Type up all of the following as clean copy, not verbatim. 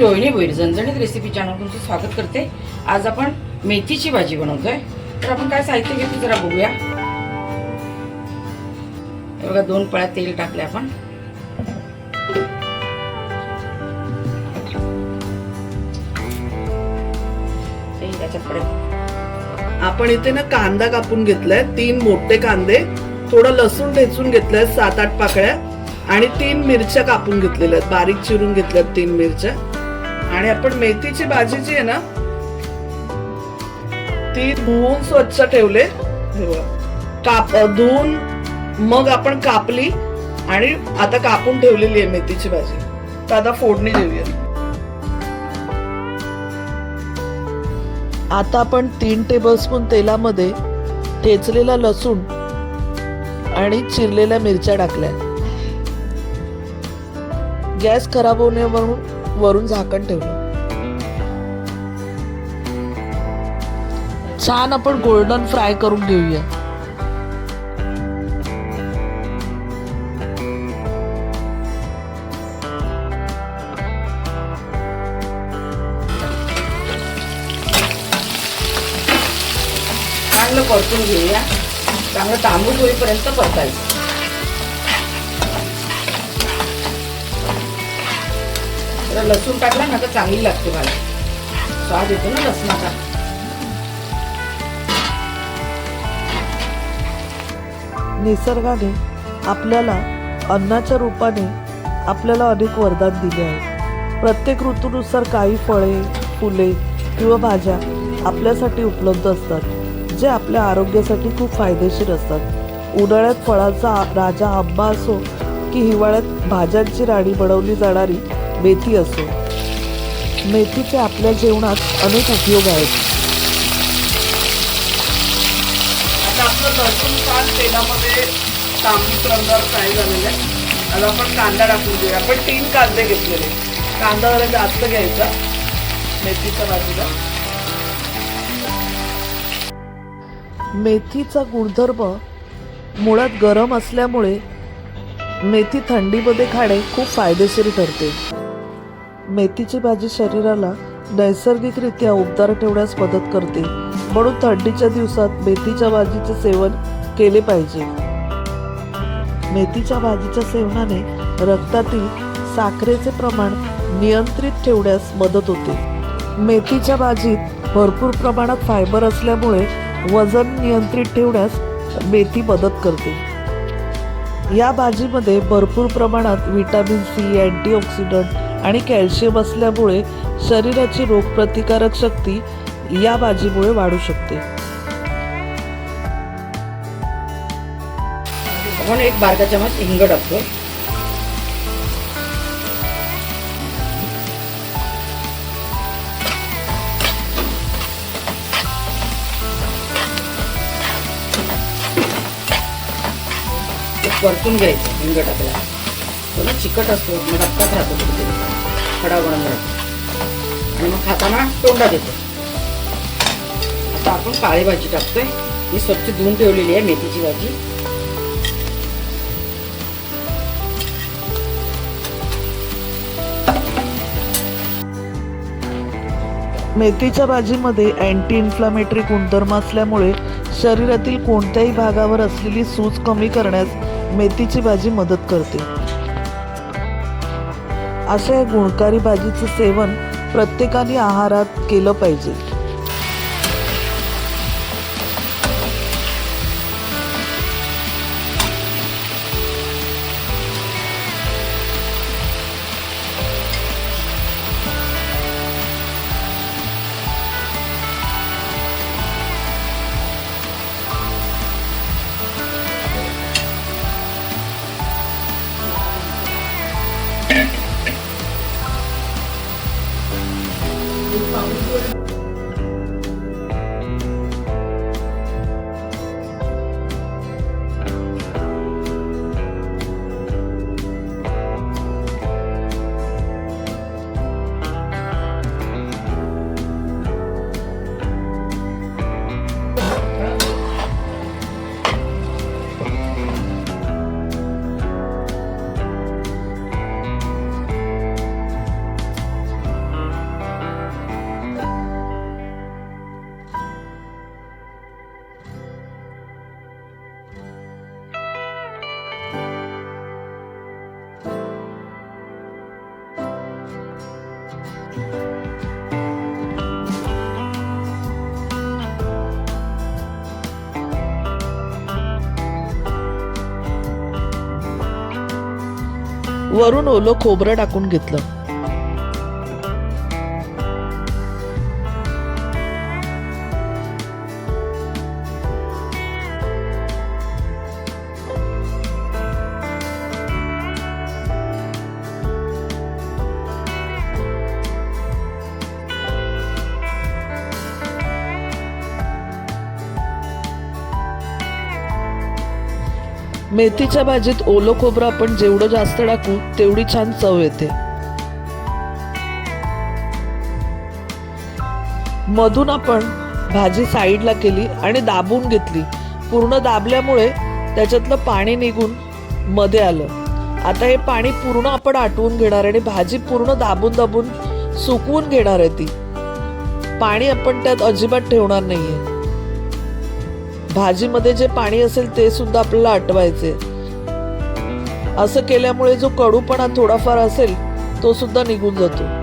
रोहिणी भोईर झणझणीत recipe channel तुमचं स्वागत करते। आज आपण मेथीची भाजी बनवतोय। तर आपण काय साहित्य घेतो जरा बघूया। बघा 2 पळ्या तेल टाकले आपण। आपण इथे ना कांदा कापून घेतलाय, 3 मोठे कांदे, थोडा लसूण ठेचून घेतलाय 7-8 पाकळ्या आणि 3 मिरच्या कापून घेतलेल्या आहेत, बारीक चिरून घेतल्यात 3 मिरच्या। आणि आपण मेथीची भाजी जी आहे ना ती धुवून स्वच्छ ठेवले, धुवून मग आपण कापली आणि आता कापून ठेवलेली आहे मेथीची भाजी। तर आता फोडणी देऊया। आता आपण 3 टेबलस्पून तेलामध्ये ठेचलेला लसूण आणि चिरलेल्या मिरच्या टाकल्या। गॅस खराब होणे म्हणून वरून झाकण ठेवलं। छान आपण गोल्डन फ्राय करून घेऊया। चांगलं परतून घेऊया। चांगलं तांबूस होईपर्यंत परतायचं। तर लसूण टाकला ना तर चांगली लागते भाजी, स्वाद येतो ना लसणाचा। निसर्गाने आपल्याला अन्नाच्या रूपाने आपल्याला अनेक वरदान दिले आहे। प्रत्येक ऋतूनुसार काही फळे, फुले किंवा भाज्या आपल्यासाठी उपलब्ध असतात, जे आपल्या आरोग्यासाठी खूप फायदेशीर असतात। उन्हाळ्यात फळाचा राजा आंबा असो की हिवाळ्यात भाज्यांची राणी बनवली जाणारी मेथी असो, मेथीचे आपल्या जेवणात अनेक उपयोग आहेत। आता आपलं लसूण छान तेलामध्ये तांबूस रंगावर फ्राय झालेलं आहे। आता आपण कांदा टाकून घेऊया। आपण 3 कांदे घेतलेले, कांदा जरा जास्त घ्यायचा मेथीच्या भाजीला। मेथीचा गुणधर्म मुळात गरम असल्यामुळे मेथी थंडीमध्ये खाणे खूप फायदेशीर ठरते। मेथीची भाजी शरीराला नैसर्गिकरित्या उबदार ठेवण्यास मदत करते, म्हणून थंडीच्या दिवसात मेथीच्या भाजीचे सेवन केले पाहिजे। मेथीच्या भाजीच्या सेवनाने रक्तातील साखरेचे प्रमाण नियंत्रित ठेवण्यास मदत होते। मेथीच्या भाजीत भरपूर प्रमाणात फायबर असल्यामुळे वजन नियंत्रित ठेवण्यास मेथी मदत करते। या भाजीमध्ये भरपूर प्रमाणात व्हिटॅमिन सी, अँटीऑक्सिडंट आणि कॅल्शियम असल्यामुळे शरीराची रोगप्रतिकारक शक्ती या भाजीमुळे वाढू शकते। आपण 1 बारका चमच हिंग टाकतो। परतून घ्यायचं। हिंग टाकला तो ना चिकट असतो, मग रक्तात राहतो, खडा बनून राहतो आणि मग खाताना तोंडात येतो। आता आपण काळी भाजी टाकतोय। ही स्वच्छ धुवून ठेवलेली आहे मेथीची भाजी। मेथीच्या भाजीमध्ये अँटी इन्फ्लामेटरी गुणधर्म असल्यामुळे शरीरातील कोणत्याही भागावर असलेली सूज कमी करण्यास मेथीची भाजी मदत करते। अशा या गुणकारी भाजीचे सेवन प्रत्येकाने आहारात केलं पाहिजे। वरून ओलं खोबरं टाकून घेतलं. मेथीच्या भाजीत ओलं खोबरं आपण जेवढं जास्त टाकू तेवढी छान चव येते. मधून आपण भाजी साईडला केली आणि दाबून घेतली. पूर्ण दाबल्यामुळे त्याच्यातलं पाणी निघून मध्ये आलं. आता हे पाणी पूर्ण आपण आटवून घेणार आणि भाजी पूर्ण दाबून दाबून सुकवून घेणार आहे. ती पाणी आपण त्यात अजिबात ठेवणार नाहीये. भाजीमध्ये जे पाणी असेल ते सुद्धा आपल्याला आटवायचे. असं केल्यामुळे जो कडूपणा थोडाफार असेल तो सुद्धा निघून जातो.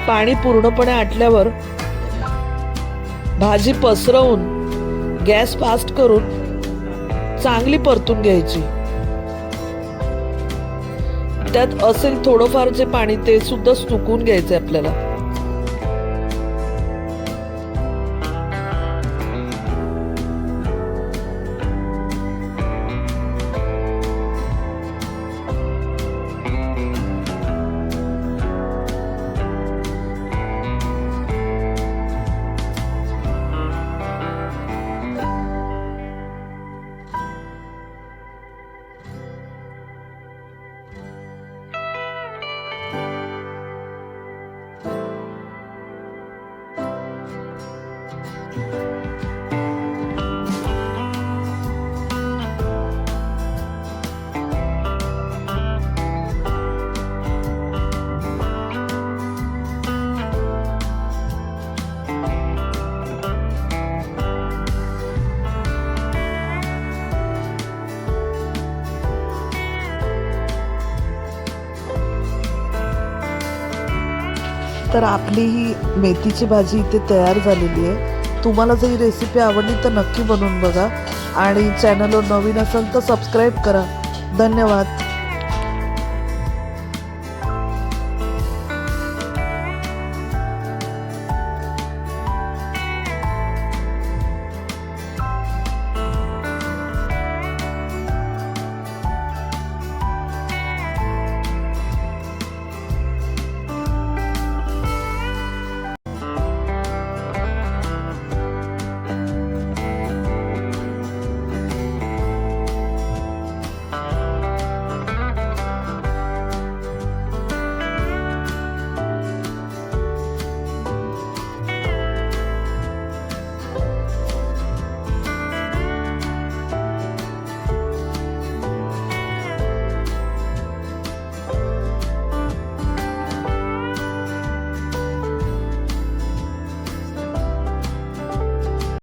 पाणी पूर्णपणे आटल्यावर भाजी पसरवून गॅस फास्ट करून चांगली परतून घ्यायची. त्यात असेल थोडंफार जे पाणी ते सुद्धा सुकून घ्यायचे आपल्याला. तर आपली ही मेथीची भाजी इथे तयार झालेली आहे. तुम्हाला जर ही रेसिपी आवडली तर नक्की बनवून बघा आणि चॅनलवर नवीन असेल तर सबस्क्राईब करा. धन्यवाद.